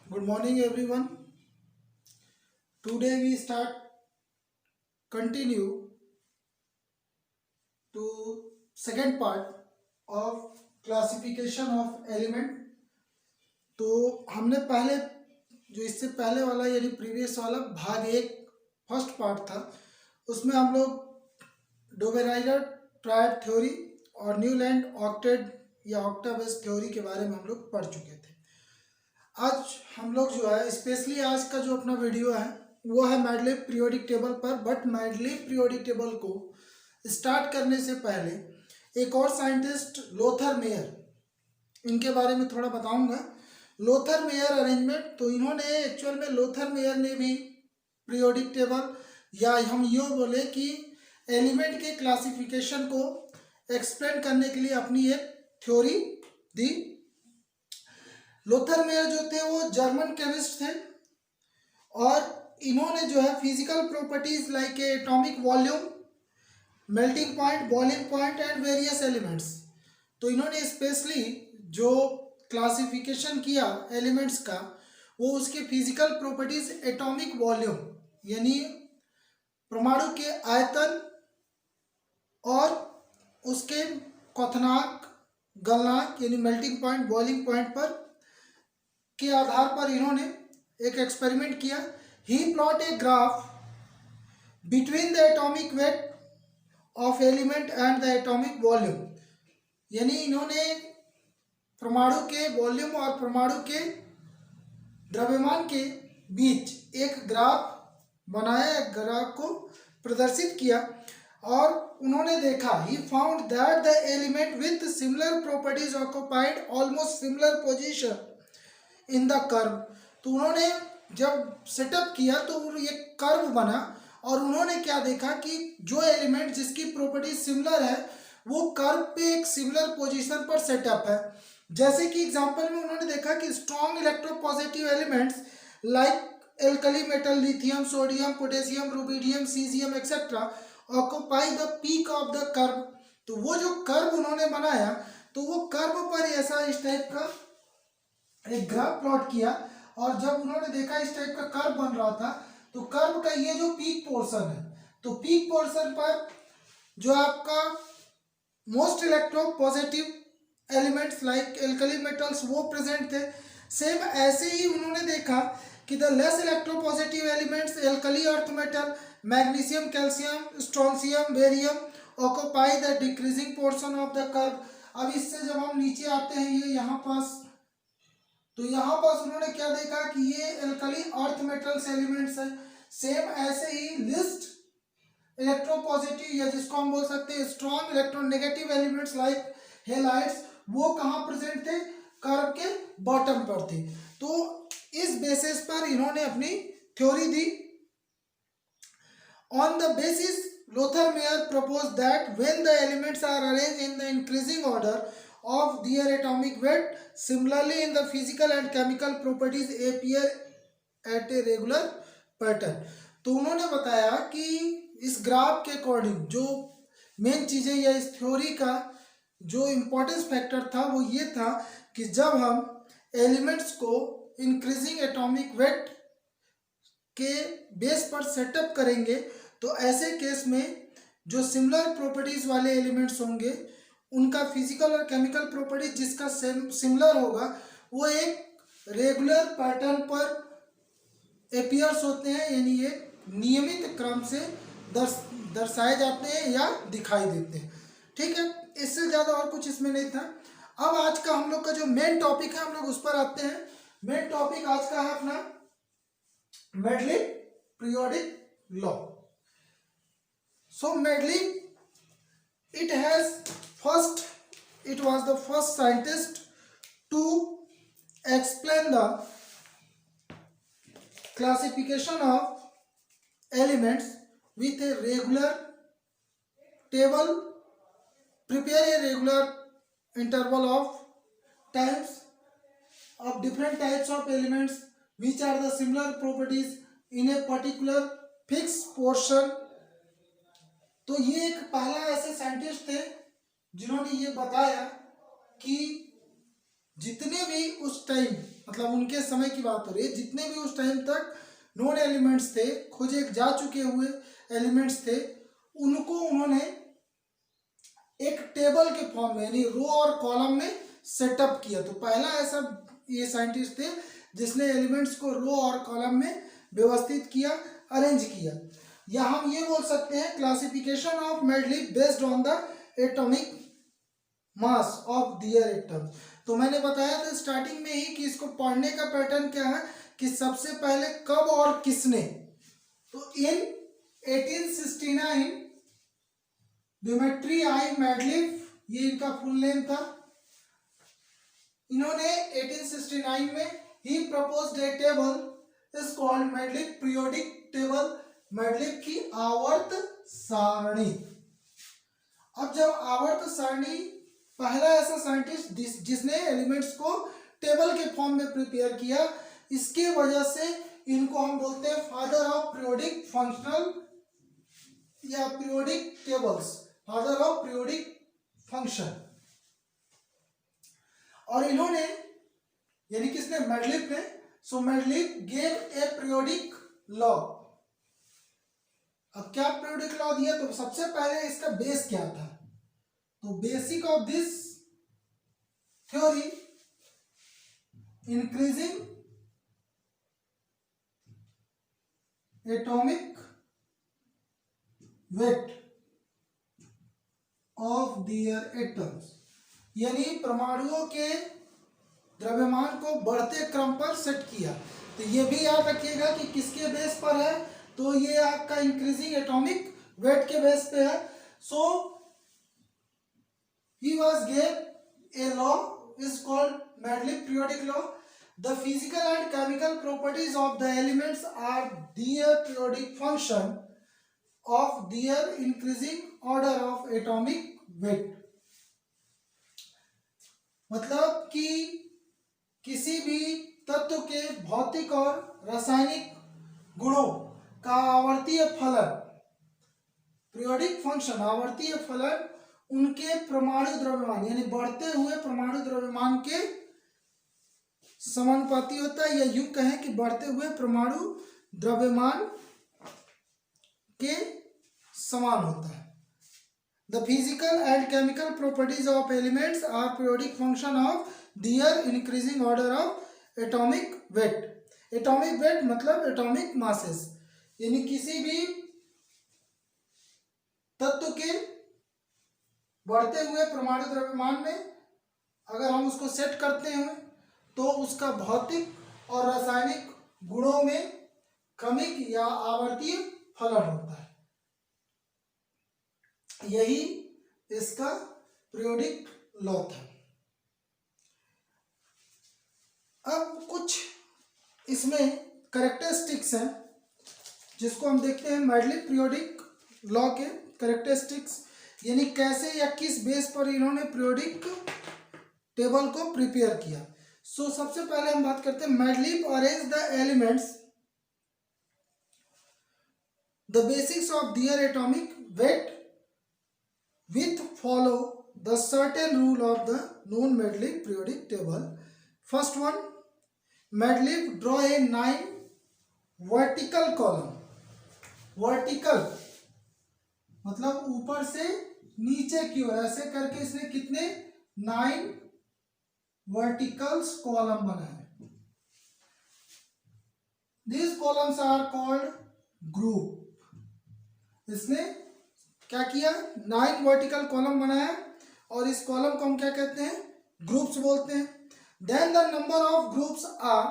Good morning, everyone. Today we continue to second part of classification of element. तो हमने पहले जो इससे पहले वाला यानी प्रीवियस वाला भाग एक फर्स्ट पार्ट था, उसमें हम लोग डोबेराइडर ट्रायड थ्योरी और न्यूलैंड ऑक्टेट या ऑक्टाबेस थ्योरी के बारे में हम लोग पढ़ चुके थे। आज हम लोग जो है स्पेशली आज का जो अपना वीडियो है वो है मैडलेव पीरियोडिक टेबल पर। बट मैडलेव पीरियोडिक टेबल को स्टार्ट करने से पहले एक और साइंटिस्ट लोथर मेयर, इनके बारे में थोड़ा बताऊंगा। लोथर मेयर अरेंजमेंट, तो इन्होंने एक्चुअल में लोथर मेयर ने भी पीरियोडिक टेबल या हम यूँ बोले कि एलिमेंट के क्लासिफिकेशन को एक्सप्लेन करने के लिए अपनी एक थ्योरी दी। लोथर मेयर जो थे वो जर्मन केमिस्ट थे और इन्होंने जो है physical properties like atomic volume, melting point, boiling point and various elements, तो इन्होंने स्पेशली जो क्लासिफिकेशन किया एलिमेंट्स का वो उसके फिजिकल प्रॉपर्टीज एटॉमिक वॉल्यूम यानी परमाणु के आयतन और उसके क्वथनांक, गलनांक यानी मेल्टिंग पॉइंट, बॉइलिंग पॉइंट पर के आधार पर इन्होंने एक एक्सपेरिमेंट किया। He plot a graph between the atomic weight of element and the atomic volume, यानी इन्होंने परमाणु के वॉल्यूम और परमाणु के द्रव्यमान के बीच एक ग्राफ बनाया, एक ग्राफ को प्रदर्शित किया और उन्होंने देखा he found that the element with similar properties occupied almost similar position in the curve. तो उन्होंने जब सेटअप किया तो ये कर्व बना और उन्होंने क्या देखा कि जो एलिमेंट जिसकी प्रॉपर्टी सिमिलर है वो कर्व पे एक सिमिलर पोजीशन पर सेटअप है। जैसे कि एग्जांपल में उन्होंने देखा कि strong electropositive elements like alkali metal, lithium, sodium, potassium, rubidium, caesium etcetera occupy the peak of the curve. तो वो जो कर्व उन्होंने बनाया तो वो कर्व पर ऐसा इस टाइप का एक ग्राफ प्लॉट किया और जब उन्होंने देखा इस टाइप का कर्व बन रहा था तो कर्व का ये जो पीक पोर्शन है, तो पीक पोर्शन पर जो आपका most electro positive elements like alkali metals वो प्रेजेंट थे। सेम ऐसे ही उन्होंने देखा कि the less electro positive elements alkali earth metal, magnesium, calcium, strontium, barium occupy the decreasing portion of the curve. अब इससे जब हम नीचे आते हैं ये यहाँ पास, तो यहाँ पास उन्होंने क्या देखा कि ये एल्कली अर्थ मेटल्स एलिमेंट्स है। सेम ऐसे ही लिस्ट इलेक्ट्रोपॉजिटिव या जिसको हम बोल सकते हैं strong electronegative elements like halides, वो कहाँ प्रेजेंट थे? कर्व के बॉटम पर थे। तो इस बेसिस पर इन्होंने अपनी theory the. On the basis Lothar Meyer proposed that when the elements are arranged in the increasing order of their atomic weight, similarly in the physical and chemical properties appear at a regular pattern। तो उन्होंने बताया कि इस graph के according जो main चीज़ें या इस थ्योरी का जो इम्पोर्टेंस फैक्टर था वो ये था कि जब हम एलिमेंट्स को इंक्रीजिंग एटॉमिक वेट के बेस पर सेटअप करेंगे तो ऐसे केस में जो सिमिलर प्रॉपर्टीज वाले एलिमेंट्स होंगे उनका फिजिकल और केमिकल प्रॉपर्टीज जिसका सिमिलर होगा वो एक रेगुलर पैटर्न पर एपियर्स होते हैं, यानी ये नियमित क्रम से दर्शाए जाते हैं या दिखाई देते हैं। ठीक है, इससे ज़्यादा और कुछ इसमें नहीं था। अब आज का हम लोग का जो मेन टॉपिक है हम लोग उस पर आते हैं। मेन टॉपिक आज का है अपना Mendeleev periodic law. So Mendeleev it was the first scientist to explain the classification of elements with a regular table, prepare a regular interval of times of different types of elements which are the similar properties in a particular fixed portion। तो ये एक पहला ऐसे scientist थे जिन्होंने ये बताया कि जितने भी उस टाइम मतलब उनके समय की बात हो रही है, जितने भी उस टाइम तक नोन एलिमेंट्स थे, खोजे जा चुके हुए एलिमेंट्स थे, उनको उन्होंने एक टेबल के फॉर्म में यानी रो और कॉलम में सेटअप किया। तो पहला ऐसा ये साइंटिस्ट थे जिसने एलिमेंट्स को रो और कॉलम में व्यवस्थित किया, अरेंज किया। या हम ये बोल सकते हैं classification of Mendeleev based on the atomic mass of their atoms. तो मैंने बताया था स्टार्टिंग में ही कि इसको पढ़ने का पैटर्न क्या है कि सबसे पहले कब और किसने, तो इन 1869 डिमेट्री आई मेंडलीफ, ये इनका फुल नेम था, इन्होंने 1869 में ही proposed a table is called Mendeleev periodic table, Mendeleev की आवर्त सारणी। अब जब आवर्त सारणी, पहला ऐसा साइंटिस्ट जिसने एलिमेंट्स को टेबल के फॉर्म में प्रिपेयर किया, इसके वजह से इनको हम बोलते हैं फादर ऑफ पीरियोडिक फंक्शनल या periodic tables, father of periodic function. और इन्होंने यानी किसने, मेंडलीफ ने, so Mendeleev gave a periodic law. अब क्या पीरियोडिक लॉ दिया, तो सबसे पहले इसका बेस क्या था, तो basic of this theory increasing atomic weight of their atoms, यानी परमाणुओं के द्रव्यमान को बढ़ते क्रम पर सेट किया। तो ये भी याद रखिएगा कि किसके बेस पर है, तो ये आपका इंक्रीजिंग एटॉमिक वेट के बेस पे है। सो he was gave a law is called Mendeleev periodic law. The physical and chemical properties of the elements are their periodic function of their increasing order of atomic weight. मतलब कि किसी भी तत्व के भौतिक और रासायनिक गुणों का आवर्तीय फलन, पीरियोडिक फंक्शन, आवर्तीय फलन उनके परमाणु द्रव्यमान यानी बढ़ते हुए परमाणु द्रव्यमान के समानुपाती होता है, या यूं कहें कि बढ़ते हुए परमाणु द्रव्यमान के समान होता है। The physical and chemical properties of elements are periodic function of their increasing order of atomic weight. Atomic weight मतलब एटॉमिक मासेस, यानी किसी भी तत्व के बढ़ते हुए परमाणु द्रव्यमान में अगर हम उसको सेट करते हैं तो उसका भौतिक और रासायनिक गुणों में क्रमिक या आवर्तीय फलन होता है, यही इसका पीरियोडिक लॉ था। अब कुछ इसमें कैरेक्टरिस्टिक्स हैं जिसको हम देखते हैं मेंडलीफ पीरियोडिक लॉ के कैरेक्टरिस्टिक्स, यानी कैसे या किस बेस पर इन्होंने पीरियोडिक टेबल को प्रिपेयर किया। सो सबसे पहले हम बात करते हैं Mendeleev arrange the elements the basics of their atomic weight with follow the certain rule of the known Mendeleev periodic table. First one, Mendeleev draw a 9 vertical column. Vertical मतलब ऊपर से नीचे की ओर ऐसे करके इसने कितने 9 वर्टिकल्स कॉलम बनाए। These columns are called group. इसने क्या किया, 9 वर्टिकल कॉलम बनाया और इस कॉलम को हम क्या कहते हैं, ग्रुप्स बोलते हैं। Then the number of groups are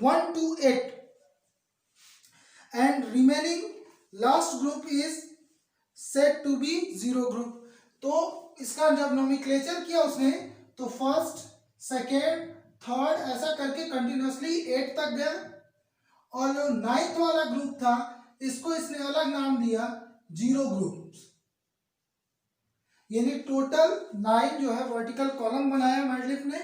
1 to 8 and remaining last group is set to be 0 group. तो इसका जब नोमेनक्लेचर किया उसने तो फर्स्ट, सेकेंड, थर्ड ऐसा करके कंटिन्यूसली 8 तक गया, और जो 9th वाला ग्रुप था इसको इसने अलग नाम दिया 0 ग्रुप। यानी टोटल 9 जो है वर्टिकल कॉलम बनाया मेंडलीफ ने,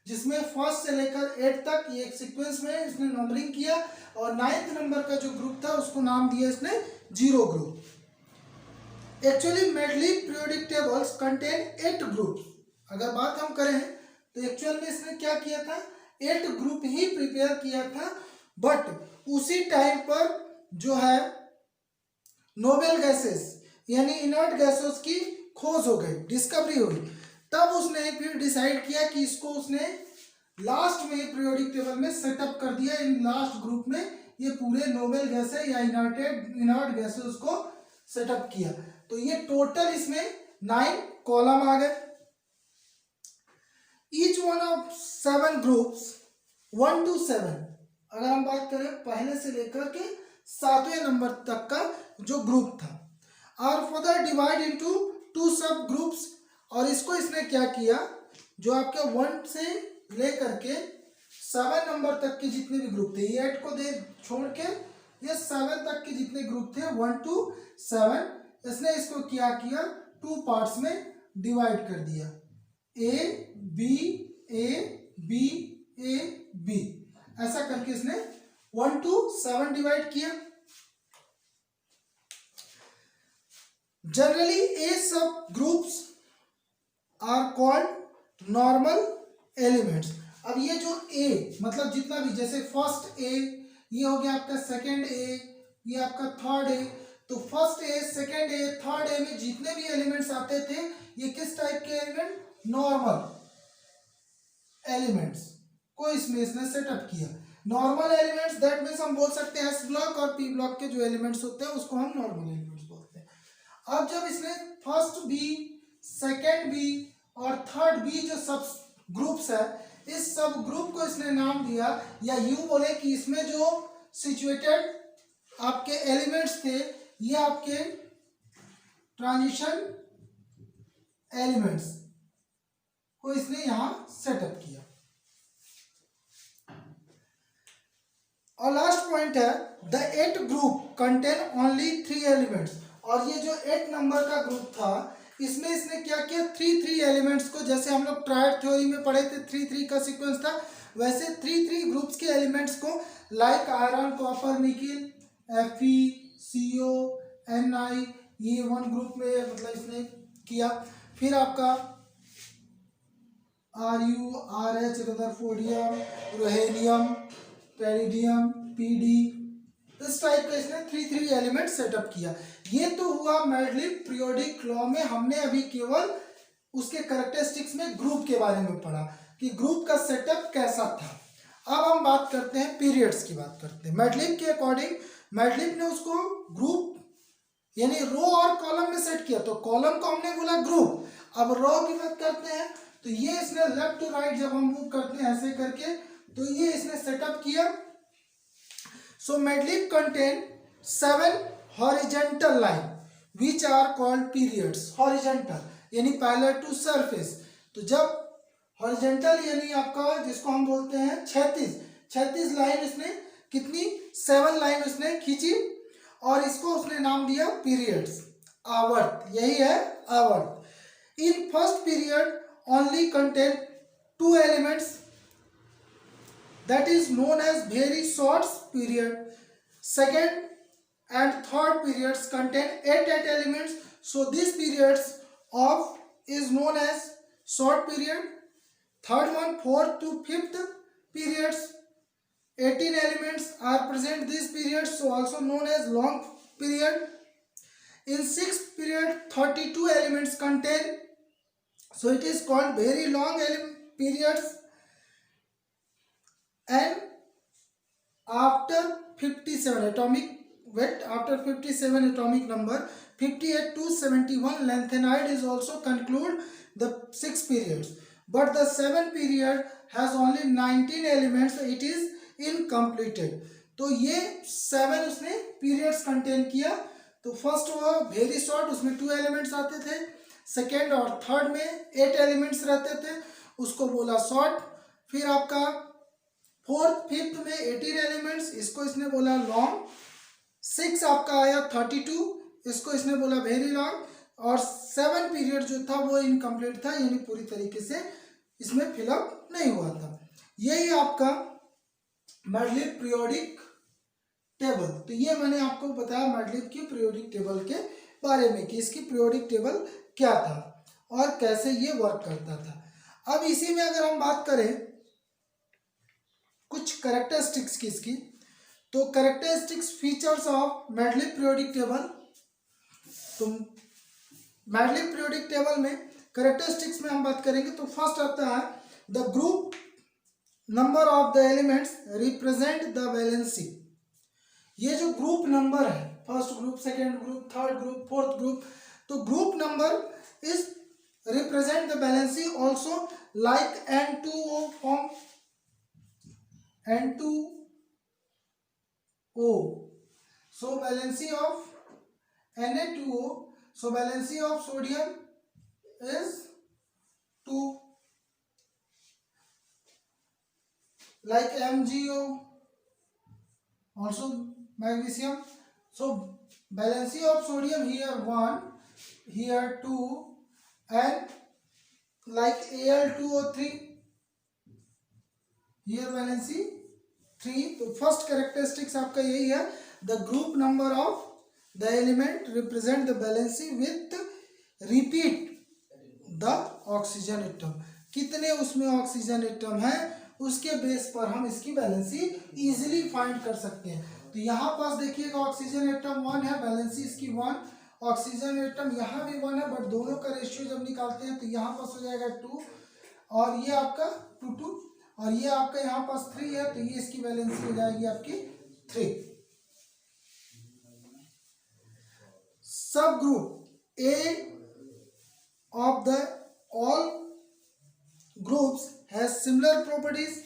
जिसमें फर्स्ट से लेकर 8 तक ये एक सीक्वेंस में इसने नंबरिंग किया, और 9th नंबर का जो ग्रुप था उसको नाम दिया इसने 0 group. Actually Mendeleev periodic tables contain 8 groups. अगर बात हम करें तो एक्चुअल में इसने क्या किया था, 8 ग्रुप ही प्रिपेयर किया था, बट उसी टाइम पर जो है नोबेल गैसेस यानी इनर्ट गैसेस की खोज हो गई, डिस्कवरी हुई। तब उसने फिर डिसाइड किया कि इसको उसने लास्ट में पीरियोडिक टेबल में सेटअप कर दिया। इन लास्ट ग्रुप में ये पूरे नोबेल गैसेस या इनर्ट गैसेस को सेटअप किया। तो ये टोटल इसमें 9 कॉलम आ गए। Each one of 7 groups 1 to 7, अगर हम बात करें पहले से लेकर के 7वें नंबर तक का जो ग्रुप था, आर फर्दर डिवाइड इनटू 2 सब ग्रुप्स। और इसको इसने क्या किया, जो आपके 1 से लेकर के 7 नंबर तक के जितने भी ग्रुप थे, ये 8 को दे छोड़ के ये 7 तक के जितने ग्रुप थे 1 to 7, इसने इसको क्या किया 2 पार्ट्स में डिवाइड कर दिया, A B A B A B, ऐसा करके इसने 1 to 7 डिवाइड किया। Generally A sub groups are called normal elements. अब ये जो ए मतलब जितना भी, जैसे फर्स्ट ए, ये हो गया आपका सेकंड ए, ये आपका थर्ड ए, तो first A, second A, third A में जितने भी एलिमेंट्स आते थे ये किस टाइप के एलिमेंट, नॉर्मल एलिमेंट्स को इसमें इसने सेटअप किया। नॉर्मल एलिमेंट्स दैट मीन्स हम बोल सकते हैं एस ब्लॉक और पी ब्लॉक के जो एलिमेंट्स होते हैं उसको हम नॉर्मल एलिमेंट्स बोलते हैं। अब जब इसने फर्स्ट बी, सेकंड बी और थर्ड बी जो सब ग्रुप्स है, इस सब ग्रुप को इसने नाम दिया, या यूं बोले कि इसमें जो सिचुएटेड आपके एलिमेंट्स थे ये आपके ट्रांजिशन एलिमेंट्स को इसने यहां सेटअप किया। और लास्ट पॉइंट है the 8 group contain only 3 elements. और ये जो 8 नंबर का ग्रुप था इसमें इसने क्या किया, 3 एलिमेंट्स को, जैसे हम लोग ट्रायड थ्योरी में पढ़े थे 3 का सीक्वेंस था, वैसे 3 ग्रुप्स के एलिमेंट्स को like iron, copper, nickel, FeCO, Ni, ये 1 ग्रुप में मतलब इसने किया। फिर आपका Ru, RH, rutherfordium, रोहेनियम, peridium, PD, इस टाइप का इसने 3 एलिमेंट सेटअप किया। ये तो हुआ मैडलिब पीरियोडिक लॉ में, हमने अभी केवल उसके कैरेक्टरिस्टिक्स में ग्रुप के बारे में पढ़ा कि ग्रुप का सेटअप कैसा था। अब हम बात करते हैं पीरियड्स की, बात करते हैं मैडलिब के अकॉर्डिंग। मैडलिब ने उसको ग्रुप यानी रो और कॉलम में सेट किया, तो कॉलम को हमने बोला ग्रुप। अब रो की बात करते हैं तो ये इसने लेफ्ट टू राइट जब हम मूव करते हैं ऐसे करके, तो ये इसने सेटअप किया। So Mendeleev contain 7 horizontal line which are called periods. Horizontal यानी पैरेलल टू सरफेस, तो जब हॉरिजॉन्टल यानी आपका जिसको हम बोलते हैं 36 लाइन इसने कितनी 7 लाइन उसने खींची और इसको उसने नाम दिया पीरियड्स, आवर्त, यही है आवर्त। In first period only contain 2 elements that is known as very short period. Second and third periods contain 8 elements, so these periods of is known as short period. Third one, 4th to 5th periods, 18 elements are present these periods, so also known as long period. In 6th period 32 elements contain, so it is called very long periods. And after 57 atomic weight, after 57 atomic number, 58 to 71 lanthanide is also conclude the 6 periods, but the 7 period has only 19 elements, it is incompleted. तो ये 7 उसने periods contain किया। तो first वो very short, उसमें 2 elements आते थे, second और थर्ड में 8 एलिमेंट्स रहते थे, उसको बोला शॉर्ट। फिर आपका 4th 5th में 18 एलिमेंट्स, इसको इसने बोला लॉन्ग। 6 आपका आया 32, इसको इसने बोला वेरी लॉन्ग। और 7 पीरियड जो था वो इनकम्प्लीट था, यानी पूरी तरीके से इसमें फिलअप नहीं हुआ था। यही आपका मैडलिब पीरियोडिक टेबल। तो ये मैंने आपको बताया मैडलिब की पीरियोडिक टेबल के बारे में कि इसकी पीरियोडिक टेबल क्या था और कैसे ये वर्क करता था। अब इसी में अगर हम बात करें कुछ कैरेक्टरिस्टिक्स की इसकी। तो characteristics features of Mendeleev periodic table. तो मेडलिक पीरियोडिक टेबल में कैरेक्टरिस्टिक्स में हम बात करेंगे तो फर्स्ट आता है the group number of the elements represent the valency. ये जो ग्रुप नंबर है, first group, second group, third group, fourth group, तो group number is represent the valency also like N2O form N2O. So valency of Na2O, so valency of sodium is 2, like MgO, also magnesium. So valency of sodium here 1, here 2, and like Al2O3, here valency 3. तो first characteristics आपका यही है, the group number of the element represent the valency with repeat the oxygen atom. कितने उसमें oxygen atom है उसके base पर हम इसकी वैलेंसी इजीली फाइंड कर सकते हैं। तो यहाँ पास देखिएगा ऑक्सीजन एटम 1 है, वैलेंसी इसकी 1, ऑक्सीजन एटम यहाँ भी 1 है, बट दोनों का रेशियो जब निकालते हैं तो यहाँ पास हो जाएगा 2, और ये आपका 2, और ये आपका यहाँ पास 3 है, तो ये इसकी वैलेंसी हो जाएगी आपकी 3। Sub group A of the all groups has similar properties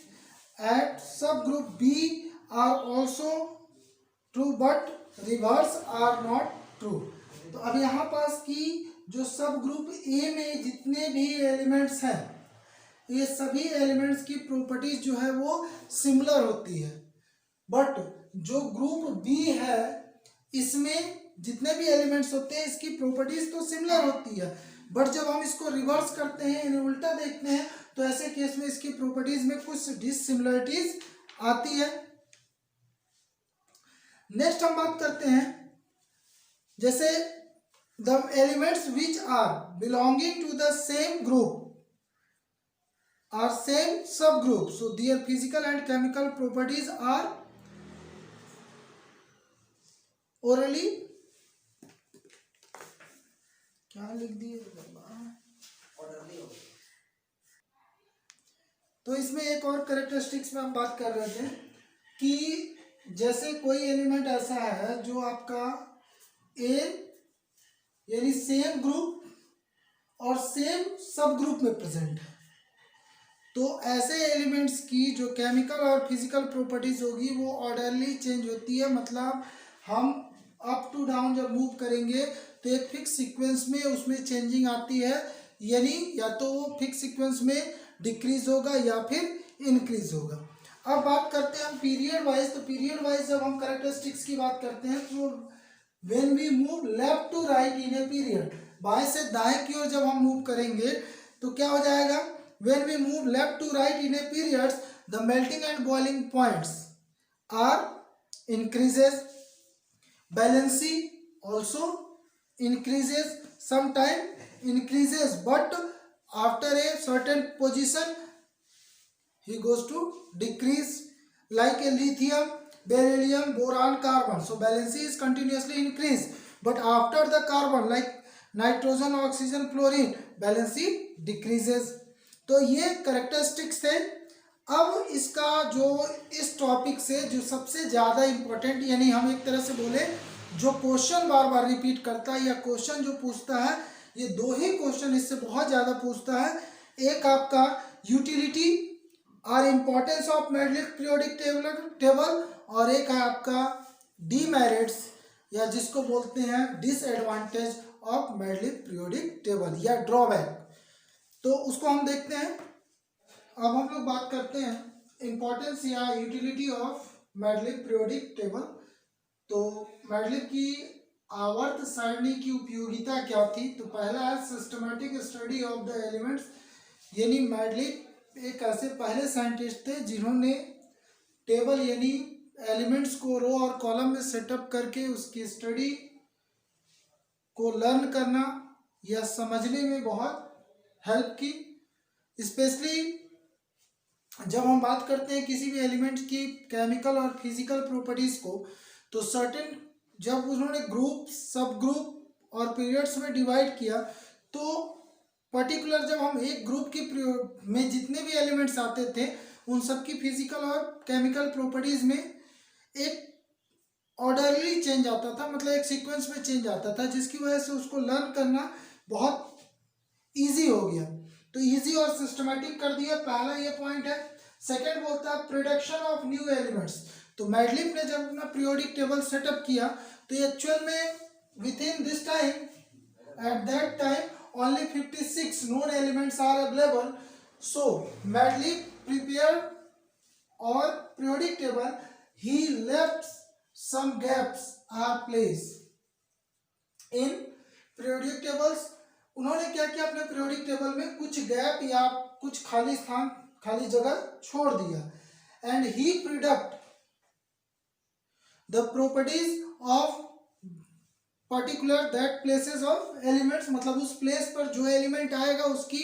at sub group B are also true but reverse are not true. तो अब यहाँ पास की जो सब ग्रुप ए में जितने भी एलिमेंट्स हैं, ये सभी एलिमेंट्स की प्रॉपर्टीज जो है वो सिमिलर होती है, बट जो ग्रुप बी है इसमें जितने भी एलिमेंट्स होते हैं इसकी प्रॉपर्टीज तो सिमिलर होती है, बट जब हम इसको रिवर्स करते हैं, इन्हें उल्टा देखते हैं, तो ऐसे केस में इसकी प्रॉपर्टीज में कुछ डिससिमिलरिटीज आती है। नेक्स्ट हम बात करते हैं, जैसे the elements which are belonging to the same group are same subgroup, so their physical and chemical properties are orally, क्या लिख दिए, तो इसमें एक और कैरेक्टरिस्टिक्स में हम बात कर रहे थे कि जैसे कोई एलिमेंट ऐसा है जो आपका ए यानी सेम ग्रुप और सेम सब ग्रुप में प्रेजेंट है, तो ऐसे एलिमेंट्स की जो केमिकल और फिजिकल प्रॉपर्टीज होगी वो ऑर्डरली चेंज होती है। मतलब हम अप टू डाउन जब मूव करेंगे तो एक फिक्स सीक्वेंस में उसमें चेंजिंग आती है, यानी या तो वो फिक्स सीक्वेंस में डिक्रीज होगा या फिर इंक्रीज होगा। अब बात करते हैं हम पीरियड वाइज। तो पीरियड वाइज जब हम कैरेक्टरिस्टिक्स की बात करते हैं तो when we move left to right in a period, बाएं से दाएं की ओर जब हम मूव करेंगे तो क्या हो जाएगा, when we move left to right in a periods, the melting and boiling points are increases, valency also increases, sometime increases, but after a certain position he goes to decrease, like a lithium, beryllium, boron, carbon, so valency is continuously increased, but after the carbon like nitrogen, oxygen, fluorine, valency decreases। तो ये characteristics थे। अब इसका जो इस topic से जो सबसे ज़्यादा इम्पोर्टेंट, यानी हम एक तरह से बोले जो क्वेश्चन बार बार रिपीट करता है या क्वेश्चन जो पूछता है, ये दो ही क्वेश्चन इससे बहुत ज़्यादा पूछता है। एक आपका यूटिलिटी और importance of Mendeleev periodic table, और एक है आपका डीमेरिट्स या जिसको बोलते हैं disadvantage of Mendeleev periodic table या ड्रॉबैक। तो उसको हम देखते हैं। अब हम लोग बात करते हैं इम्पोर्टेंस या utility of Mendeleev periodic table. तो मेडलिक की आवर्त सारणी की उपयोगिता क्या थी, तो पहला है systematic study of the elements, यानी मेडलिक एक ऐसे पहले साइंटिस्ट थे जिन्होंने टेबल यानी एलिमेंट्स को रो और कॉलम में सेटअप करके उसकी स्टडी को लर्न करना या समझने में बहुत हेल्प की। स्पेशली जब हम बात करते हैं किसी भी एलिमेंट की केमिकल और फिजिकल प्रॉपर्टीज को, तो सर्टेन जब उन्होंने ग्रुप, सब ग्रुप और पीरियड्स में डिवाइड किया, तो पर्टिकुलर जब हम एक ग्रुप की में जितने भी एलिमेंट्स आते थे उन सब की फिजिकल और केमिकल प्रॉपर्टीज में एक ऑर्डरली चेंज आता था, मतलब एक सीक्वेंस में चेंज आता था, जिसकी वजह से उसको लर्न करना बहुत इजी हो गया। तो इजी और सिस्टमेटिक कर दिया, पहला ये पॉइंट है। सेकंड बोलता है प्रोडक्शन ऑफ न्यू एलिमेंट्स। तो मैडलिफ ने जब अपना पीरियोडिक टेबल सेटअप किया, तो एक्चुअल में with in this time, at that time only 56 known elements are available. So Medley prepared or periodic table. He left some gaps are placed in periodic tables. उन्होंने क्या किया, अपने periodic table में कुछ gap या कुछ खाली स्थान, खाली जगह छोड़ दिया। And he product the properties of particular that places of elements, मतलब उस प्लेस पर जो एलिमेंट आएगा उसकी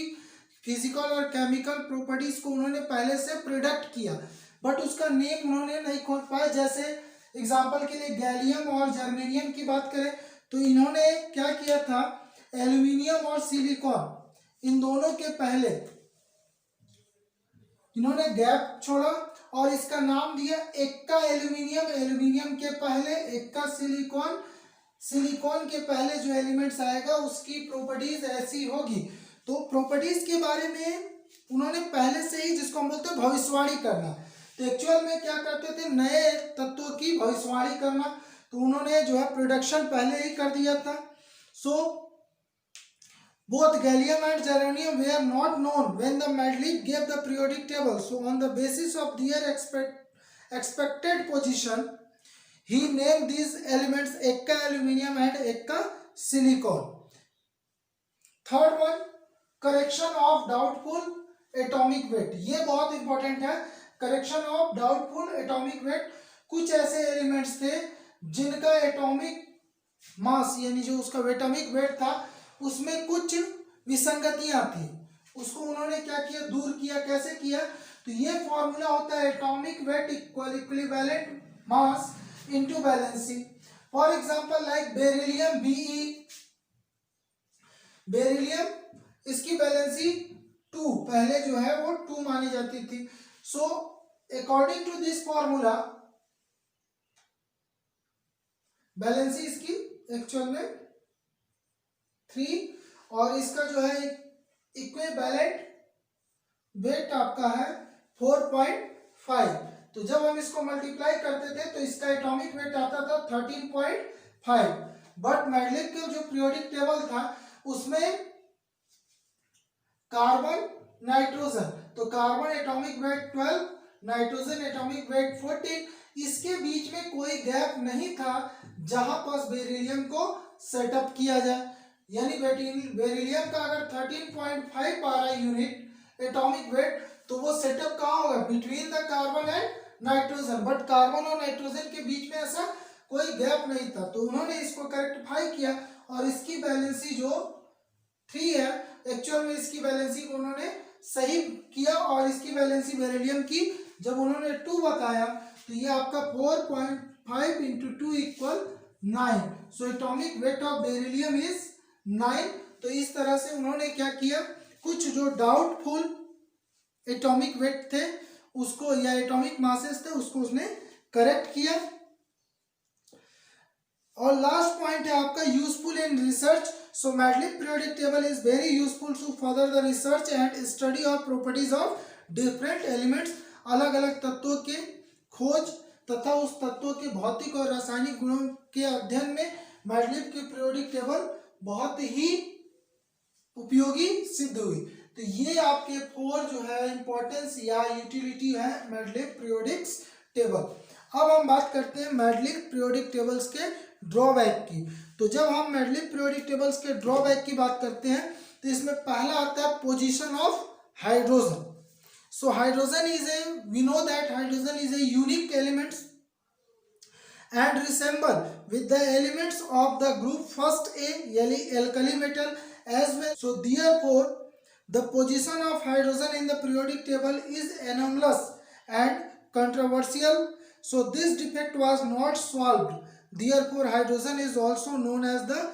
फिजिकल और केमिकल प्रॉपर्टीज को उन्होंने पहले से प्रोडक्ट किया, बट उसका नेम उन्होंने नहीं खोज पाया। जैसे एग्जांपल के लिए गैलियम और जर्मेनियम की बात करें, तो इन्होंने क्या किया था, एल्यूमिनियम और सिलिकॉन इन दोनों के पहले इन्होंने गैप छोड़ा और इसका नाम दिया एक्का एल्यूमिनियम, एल्यूमिनियम के पहले एक्का सिलिकॉन, सिलिकॉन के पहले जो एलिमेंट्स आएगा उसकी प्रॉपर्टीज ऐसी होगी। तो प्रॉपर्टीज के बारे में उन्होंने पहले से ही, जिसको हम बोलते हैं भविष्यवाणी करना, तो एक्चुअल में क्या करते थे, नए तत्वों की भविष्यवाणी करना, तो उन्होंने जो है प्रोडक्शन पहले ही कर दिया था। सो both gallium and germanium were not known when the Mendeleev gave the periodic table. So on the basis of their expected position, he named these elements Eka aluminium and Eka silicon. Third one, correction of doubtful atomic weight. ये बहुत important है, correction of doubtful atomic weight. कुछ ऐसे elements थे जिनका atomic mass यानी जो उसका एटॉमिक वेट था उसमें कुछ विसंगतियां थी, उसको उन्होंने क्या किया, दूर किया। कैसे किया, तो ये फॉर्मूला होता है atomic weight equivalent mass into valency. For example like beryllium Be, beryllium इसकी वैलेंसी 2 पहले जो है वो 2 मानी जाती थी। So according to this formula valency इसकी एक्चुअल में 3 और इसका जो है इक्विवेलेंट वेट आपका है 4.5। तो जब हम इसको मल्टीप्लाई करते थे तो इसका एटॉमिक वेट आता था 13.5। बट मेडलिफ का जो पीरियोडिक टेबल था उसमें कार्बन नाइट्रोजन, तो carbon atomic weight 12, nitrogen atomic weight 14, इसके बीच में कोई गैप नहीं था जहां पर बेरिलियम को सेटअप किया जाए। यानी बेरिलियम का अगर 13.5 आ रहा है यूनिट एटॉमिक वेट, तो वो सेटअप कहाँ होगा, between the carbon and nitrogen, but carbon और नाइट्रोजन के बीच में ऐसा कोई गैप नहीं था। तो उन्होंने इसको करेक्टिफाई किया और इसकी बैलेंसी जो 3 है, एक्चुअल में इसकी बैलेंसी को उन्होंने सही किया और इसकी बैलेंसी बेरिलियम की जब उन्होंने 2 बताया तो ये आपका 4.5 into 2 equal 9। So atomic weight of beryllium is 9। तो इस तरह से उन्होंने क्या किया, कुछ जो डाउटफुल एटॉमिक वेट थे उसको या एटॉमिक मासेस थे उसको उसने करेक्ट किया। और लास्ट पॉइंट है आपका useful in research. So Mendeleev periodic table is very useful to further the research and study of properties of different elements. अलग अलग तत्वों के खोज तथा उस तत्वों के भौतिक और रासायनिक गुणों के अध्ययन में मेडलिफ की पीरियोडिक टेबल बहुत ही उपयोगी सिद्ध हुई। तो ये आपके 4 जो है इंपॉर्टेंस या यूटिलिटी है मेडलिफ पीरियोडिक टेबल। अब हम बात करते हैं मेडलिफ पीरियोडिक टेबल्स के ड्रॉबैक की। तो जब हम मेडलिफ पीरियोडिक टेबल्स के ड्रॉबैक की बात करते हैं तो इसमें पहला आता है position of hydrogen. So hydrogen is a, we know that hydrogen is a unique elements and resemble with the elements of the group first A, यानी alkali metal as well. So therefore The position of hydrogen in the periodic table is anomalous and controversial, so this defect was not solved. Therefore, hydrogen is also known as the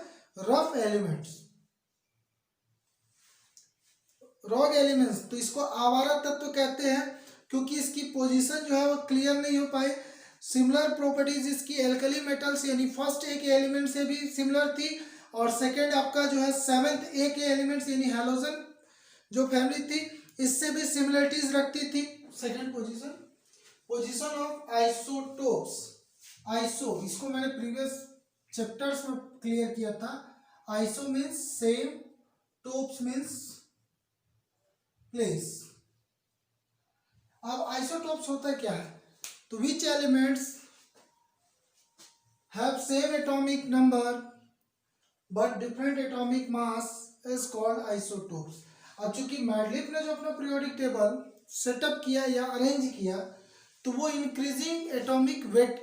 rough elements. Rogue elements, तो इसको आवारा तत्व कहते हैं क्योंकि इसकी position जो है वो क्लियर नहीं हो पाए. सिमिलर प्रॉपर्टीज इसकी एल्कली मेटल्स यानी फर्स्ट ए के एलिमेंट से भी सिमिलर थी, और सेकंड आपका जो है सेवेंथ ए के एलिमेंट्स यानी हैलोजन जो फैमिली थी इससे भी सिमिलरिटीज रखती थी. Second position of isotopes. Iso, इसको मैंने प्रीवियस चैप्टर्स में क्लियर किया था. Iso means same, topes means place. अब आइसोटोप्स होता क्या है? तो विच elements have same atomic number but different atomic mass is called isotopes. अब चूंकि मैडलिफ ने जो अपना पीरियोडिक टेबल सेटअप किया या अरेंज किया तो वो इंक्रीजिंग एटॉमिक वेट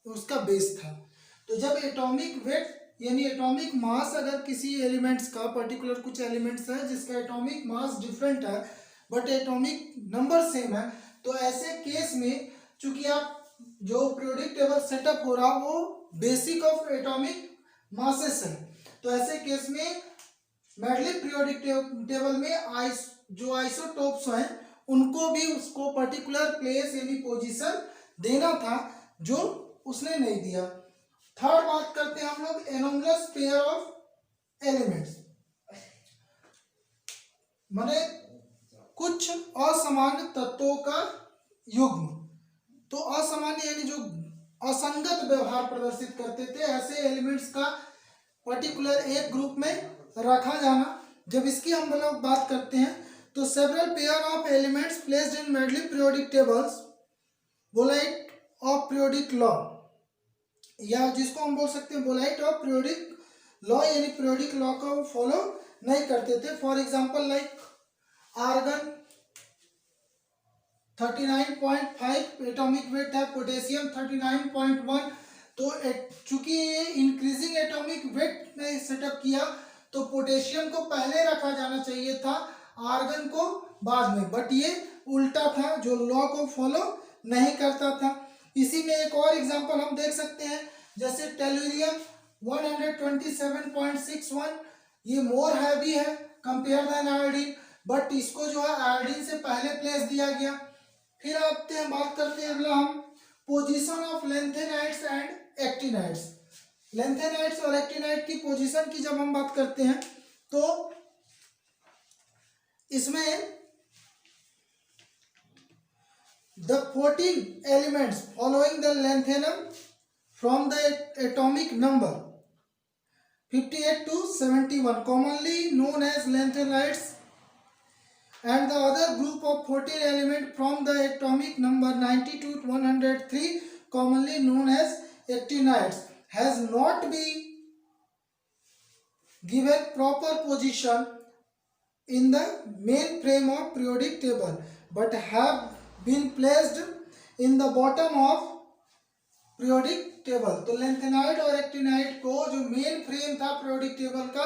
उसका बेस था. तो जब एटॉमिक वेट यानी एटॉमिक मास अगर किसी एलिमेंट्स का पर्टिकुलर कुछ एलिमेंट्स है जिसका एटॉमिक मास डिफरेंट है बट एटॉमिक नंबर सेम है, तो ऐसे केस में चूंकि आप जो पीरियोडिक टेबल सेटअप हो रहा वो बेसिक ऑफ एटॉमिक मासेस है, तो ऐसे केस में मैडलिफ पीरियोडिक टेबल में जो आइसोटोप्स हैं उनको भी उसको पर्टिकुलर प्लेस यानी पोजीशन देना था जो उसने नहीं दिया. थर्ड बात करते हैं हम लोग एनोमलस पेयर ऑफ एलिमेंट्स, माने कुछ असामान्य तत्वों का युग्म. तो असामान्य यानी जो असंगत व्यवहार प्रदर्शित करते थे ऐसे एलिमेंट्स का पर्टिकुलर एक ग्रुप में रखा जाना. जब इसकी हम लोग बात करते हैं तो several pair of elements placed in Mendeleev periodic tables violate of periodic law, या जिसको हम बोल सकते हैं बोलाइट ऑफ पीरियोडिक लॉ यानी पीरियोडिक लॉ का वो फॉलो नहीं करते थे. For example like argon 39.5 atomic weight है, पोटेशियम 39.1. तो चूंकि ये इंक्रीजिंग एटॉमिक वेट ने सेटअप किया तो पोटेशियम को पहले रखा जाना चाहिए था, आर्गन को बाद में, बट ये उल्टा था जो लॉ को फॉलो नहीं करता था. इसी में एक और एग्जांपल हम देख सकते हैं जैसे टेलुरियम 127.61, ये मोर हैवी है कंपेयर देन आयोडीन, बट इसको जो है आयोडीन से पहले प्लेस दिया गया. फिर आते हैं बात करते हैं अगला हम position of lanthanides and actinides. Lanthanides और एक्टिनाइट की पोजीशन की जब हम बात करते हैं तो इसमें the 14 elements following the lanthanum from the atomic number 58 to 71 commonly known as lanthanides, and the other group of 14 elements from the atomic number 90 to 103 commonly known as actinides has not been given proper position in the main frame of periodic table but have been placed in the bottom of periodic table. तो lanthanide और actinide को जो main frame था periodic table का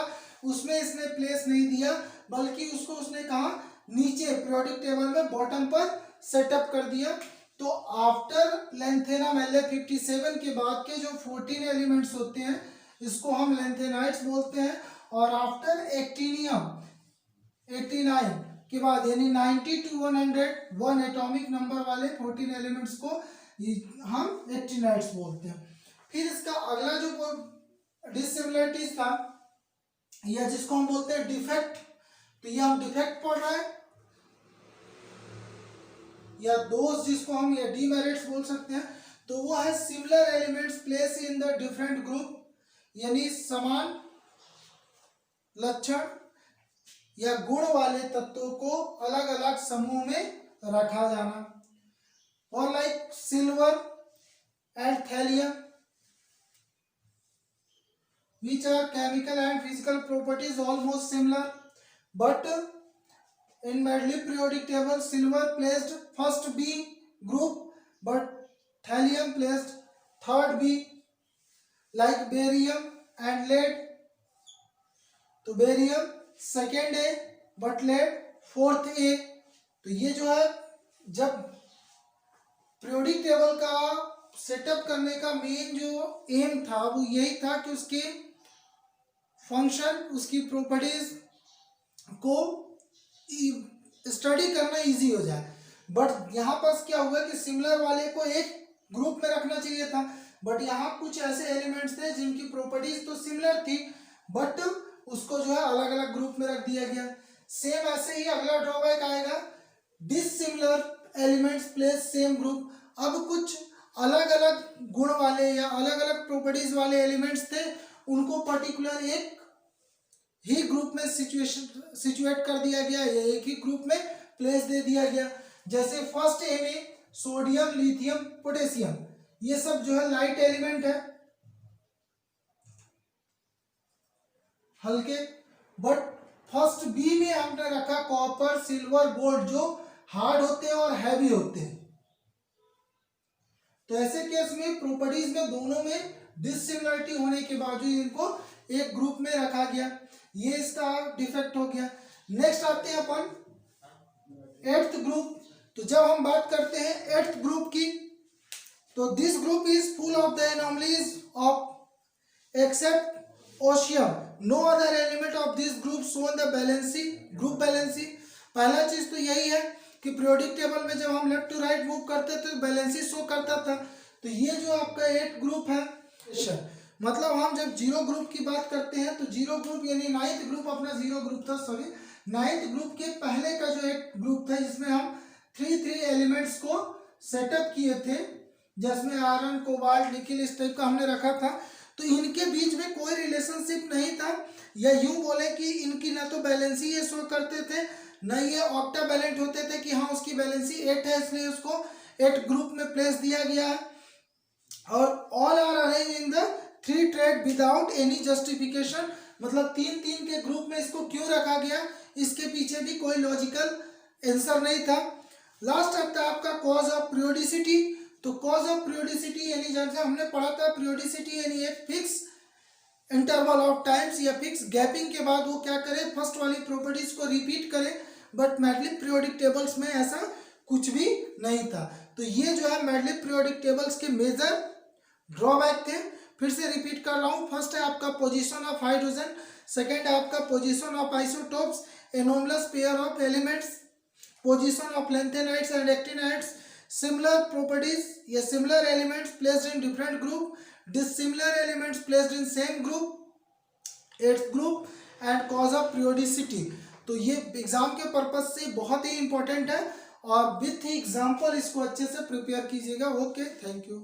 उसमें इसने place नहीं दिया बल्कि उसको उसने कहा नीचे periodic टेबल में बॉटम पर सेटअप कर दिया. तो आफ्टर लेंथेनम La57 के बाद के जो 14 एलिमेंट्स होते हैं इसको हम लेंथेनाइड्स बोलते हैं, और आफ्टर एक्टिनियम 89 के बाद यानी 90 to 101 एटॉमिक नंबर वाले 14 एलिमेंट्स को हम एक्टिनाइड्स बोलते हैं. फिर इसका अगला जो डिसिमिलरिटीज था या जिसको हम बोलते हैं डिफेक्ट, तो ये हम डिफेक्ट पढ़ रहे हैं या दोष जिसको हम या डीमेरिट्स बोल सकते हैं, तो वो है similar elements place in the different group, यानी समान लक्षण या गुण वाले तत्वों को अलग अलग समूह में रखा जाना. और like silver and thallium which are chemical and physical properties almost similar, but in Mendeleev periodic table silver placed first B group but thallium placed third B. Like barium and lead, तो barium second A but lead fourth A. तो ये जो है, जब periodic table का setup करने का main जो एम था वो यही था कि उसके फंक्शन, उसकी प्रॉपर्टीज को स्टडी करना इजी हो जाए। बट यहाँ पर क्या हुआ कि सिमिलर वाले को एक ग्रुप में रखना चाहिए था, बट यहाँ कुछ ऐसे एलिमेंट्स थे जिनकी प्रॉपर्टीज तो सिमिलर थी बट उसको जो है अलग अलग ग्रुप में रख दिया गया। सेम ऐसे ही अगला ड्रॉबैक आएगा, dissimilar elements place same group. अब कुछ अलग अलग गुण वाले या अलग अलग प्रॉपर्टीज वाले एलिमेंट्स थे, उनको पर्टिकुलर एक ही ग्रुप में सिचुएट कर दिया गया या एक ही ग्रुप में प्लेस दे दिया गया। जैसे फर्स्ट ए में सोडियम, लिथियम, पोटेशियम, ये सब जो है लाइट एलिमेंट है, हल्के। बट फर्स्ट बी में हमने रखा कॉपर, सिल्वर, गोल्ड, जो हार्ड होते हैं और हैवी होते हैं। तो ऐसे केस में प्रॉपर्टीज में दोनों में डिसिमिलरिटी होने के बावजूद इनको एक ग्रुप में रखा गया, ये इसका डिफेक्ट हो गया। नेक्स्ट आते हैं अपन एट्थ ग्रुप। तो जब हम बात करते हैं एट्थ ग्रुप की, तो this group is full of the anomalies of except osmium, no other element of this group shown the valency, group valency. पहला चीज तो यही है कि पीरियोडिक टेबल में जब हम लेफ्ट टू राइट मूव करते थे तो बैलेंसी शो करता था। तो ये जो आपका 8 ग्रुप है, मतलब हम जब जीरो ग्रुप की बात करते हैं तो जीरो ग्रुप यानी नाइन्थ ग्रुप अपना जीरो ग्रुप था, सॉरी नाइन्थ ग्रुप के पहले का जो एक ग्रुप था जिसमें हम 3 एलिमेंट्स को सेटअप किए थे, जिसमें आयरन, कोबाल्ट, निकेल इस टाइप का हमने रखा था। तो इनके बीच में कोई रिलेशनशिप नहीं था, या यूं बोले कि इनकी ना तो बैलेंसी ये शो करते थे ना ये ऑक्टा बैलेंट होते थे कि हाँ उसकी बैलेंसी 8 है इसलिए उसको 8 ग्रुप में प्लेस दिया गया है। और all are arrange in the 3 trade without any justification, मतलब 3 के ग्रुप में इसको क्यों रखा गया, इसके पीछे भी कोई लॉजिकल आंसर नहीं था। लास्ट आता है आपका कॉज ऑफ पीरियोडिसिटी। तो कॉज ऑफ पीरियोडिसिटी यानी जैसे हमने पढ़ा था, पीरियोडिसिटी यानी एक फिक्स इंटरवल ऑफ टाइम्स या फिक्स गैपिंग के बाद वो क्या करे, फर्स्ट वाली प्रॉपर्टीज को रिपीट करे। बट मैडलिब पीरियोडिक टेबल्स में ऐसा कुछ भी नहीं था। तो ये जो है मैडलिब पीरियोडिक टेबल्स के मेजर ड्रॉबैक थे। फिर से रिपीट कर रहा हूँ, फर्स्ट है आपका पोजीशन ऑफ हाइड्रोजन, सेकंड है आपका position of isotopes, anomalous pair of elements, position of lanthanides and actinides, similar properties या similar elements placed in different group, dissimilar elements placed in same group, 8th group, and cause of periodicity. तो ये exam के purpose से बहुत ही important है और with example इसको अच्छे से प्रिपेयर कीजिएगा। Okay, thank you.